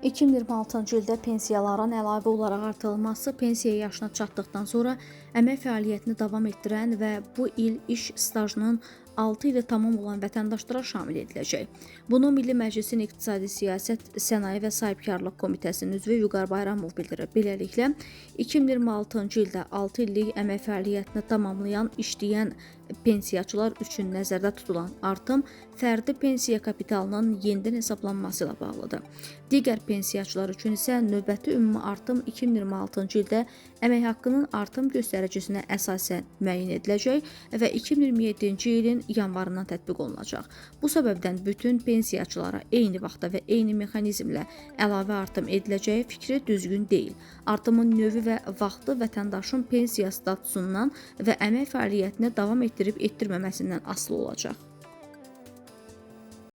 2026-cı ildə pensiyaların əlavə olaraq artırılması pensiya yaşına çatdıqdan sonra əmək fəaliyyətini davam etdirən və bu il iş stajının 6 ili tamam olan vətəndaşlara şamil ediləcək. Bunu Milli Məclisin İqtisadi Siyasət, Sənaye və Sahibkarlıq Komitəsinin üzvü Vüqar Bayramov bildirir. Beləliklə, 2026-cı ildə 6 illik əmək fəaliyyətini tamamlayan işləyən pensiyaçılar üçün nəzərdə tutulan artım fərdi pensiya kapitalının yenidən hesablanması ilə bağlıdır. Digər pensiyaçılar üçün isə növbəti ümumi artım 2026-cı ildə əmək haqqının artım göstəricisinə əsasən müəyyən ediləcək və 2027-ci ilin yanvarından tətbiq olunacaq. Bu səbəbdən bütün pensiyaçılara eyni vaxtda və eyni mexanizmlə əlavə artım ediləcəyi fikri düzgün deyil. Artımın növü və vaxtı vətəndaşın pensiya statusundan və əmək fəaliyyətini davam etdirib etdirməməsindən asılı olacaq.